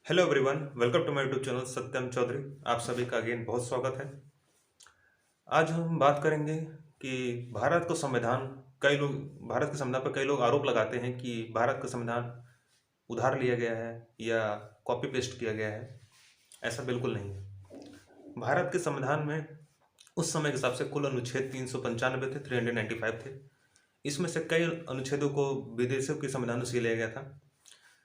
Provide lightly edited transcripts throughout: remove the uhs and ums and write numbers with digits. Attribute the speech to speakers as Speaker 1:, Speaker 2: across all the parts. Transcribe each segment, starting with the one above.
Speaker 1: Hello everyone, welcome to my YouTube channel Satyam Chaudhary. आप सभी का अगेन बहुत स्वागत है। आज हम बात करेंगे कि भारत को संविधान कई लोग भारत के संविधान पर कई लोग आरोप लगाते हैं कि भारत का संविधान उधार लिया गया है या कॉपी पेस्ट किया गया है। ऐसा बिल्कुल नहीं है। भारत के संविधान में उस समय के हिसाब से कुल अनुच्छेद 395 थे, 395 थे। इसमें से कई अनुच्छेदों को विदेशों के संविधानों से लिया गया था।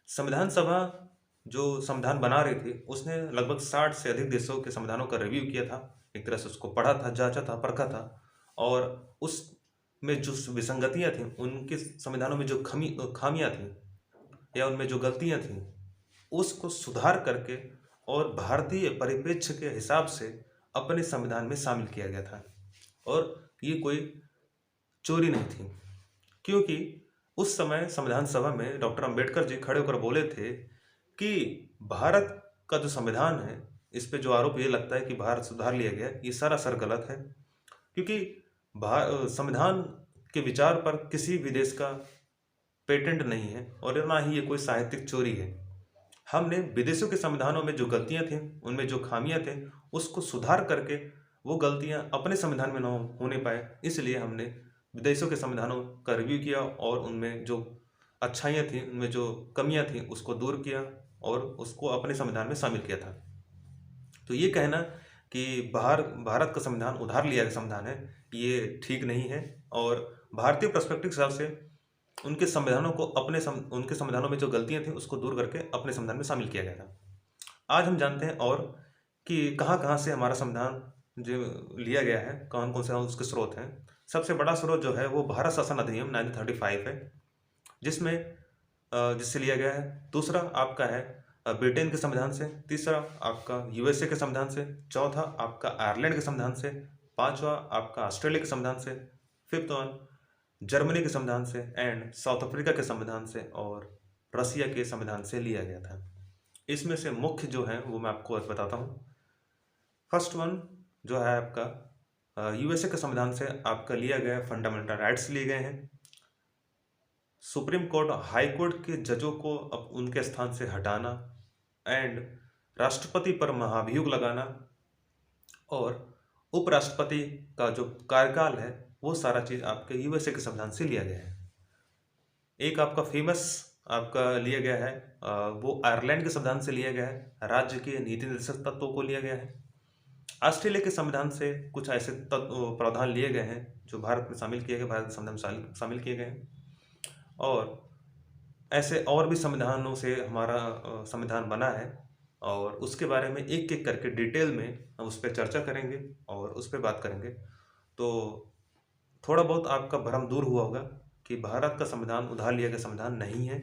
Speaker 1: संविधान सभा जो संविधान बना रही थी उसने लगभग 60 से अधिक देशों के संविधानों का रिव्यू किया था। एक तरह से उसको पढ़ा था, जांचा था, परखा था और उसमें जो विसंगतियां थी, उनके संविधानों में जो खामियां थी या उनमें जो गलतियां थी, उसको सुधार करके और भारतीय परिप्रेक्ष्य के हिसाब से अपने संविधान में शामिल किया गया था। और ये कोई चोरी नहीं थी, क्योंकि उस समय संविधान सभा में डॉक्टर अंबेडकर जी खड़े होकर बोले थे कि भारत का जो संविधान है, इस पे जो आरोप ये लगता है कि भारत सुधार लिया गया, ये सरासर गलत है। क्योंकि संविधान के विचार पर किसी भी देश का पेटेंट नहीं है और ना ही ये कोई साहित्यिक चोरी है। हमने विदेशों के संविधानों में जो गलतियां थी, उनमें जो खामियां थे, उसको सुधार करके वो गलतियां अपने संविधान में न होने पाए, इसलिए हमने विदेशों के संविधानों का रिव्यू किया और उनमें जो अच्छाइयाँ थी, उनमें जो कमियां थी, उसको दूर किया और उसको अपने संविधान में शामिल किया था। तो ये कहना कि भारत का संविधान उधार लिया गया संविधान है, ये ठीक नहीं है। और भारतीय पर्सपेक्टिव के हिसाब से उनके संविधानों को उनके संविधानों में जो गलतियां थी उसको दूर करके अपने संविधान में शामिल किया गया था। आज हम जानते हैं और कि कहाँ कहाँ से हमारा संविधान जो लिया गया है, कौन कौन से उसके स्रोत हैं। सबसे बड़ा स्रोत जो है वो भारत शासन अधिनियम 1935 है, जिससे लिया गया है। दूसरा आपका है ब्रिटेन के संविधान से। तीसरा आपका यूएसए के संविधान से। चौथा आपका आयरलैंड के संविधान से। पांचवा आपका ऑस्ट्रेलिया के संविधान से। फिफ्थ वन जर्मनी के संविधान से एंड साउथ अफ्रीका के संविधान से और रसिया के संविधान से लिया गया था। इसमें से मुख्य जो है वो मैं आपको आज बताता हूँ। फर्स्ट वन जो है आपका यूएसए के संविधान से आपका लिया गया फंडामेंटल राइट्स लिए गए हैं। सुप्रीम कोर्ट हाई कोर्ट के जजों को अब उनके स्थान से हटाना एंड राष्ट्रपति पर महाभियोग लगाना और उपराष्ट्रपति का जो कार्यकाल है वो सारा चीज आपके यूएसए के संविधान से लिया गया है। एक आपका फेमस आपका लिया गया है वो आयरलैंड के संविधान से लिया गया है। राज्य के नीति निर्देशक तत्वों को लिया गया है। ऑस्ट्रेलिया के संविधान से कुछ ऐसे प्रावधान लिए गए हैं जो भारत में शामिल किए गए, भारत के संविधान में शामिल किए गए हैं। और ऐसे और भी संविधानों से हमारा संविधान बना है और उसके बारे में एक एक करके डिटेल में हम उस पर चर्चा करेंगे और उस पर बात करेंगे। तो थोड़ा बहुत आपका भ्रम दूर हुआ होगा कि भारत का संविधान उधार लिया गया संविधान नहीं है।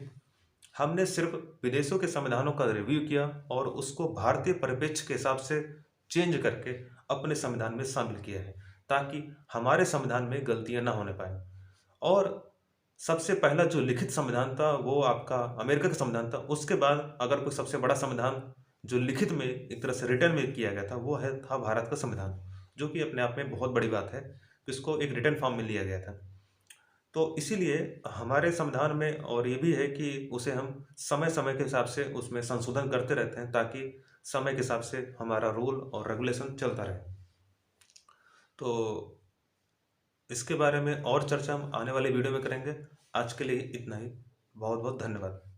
Speaker 1: हमने सिर्फ विदेशों के संविधानों का रिव्यू किया और उसको भारतीय परिप्रेक्ष्य के हिसाब से चेंज करके अपने संविधान में शामिल किया है, ताकि हमारे संविधान में गलतियां ना होने पाए। और सबसे पहला जो लिखित संविधान था वो आपका अमेरिका का संविधान था। उसके बाद अगर कोई सबसे बड़ा संविधान जो लिखित में एक तरह से रिटर्न में किया गया था वो था भारत का संविधान, जो कि अपने आप में बहुत बड़ी बात है कि इसको एक रिटर्न फॉर्म में लिया गया था। तो इसीलिए हमारे संविधान में और ये भी है कि उसे हम समय समय के हिसाब से उसमें संशोधन करते रहते हैं, ताकि समय के हिसाब से हमारा रूल और रेगुलेशन चलता रहे। तो इसके बारे में और चर्चा हम आने वाले वीडियो में करेंगे। आज के लिए इतना ही। बहुत बहुत धन्यवाद।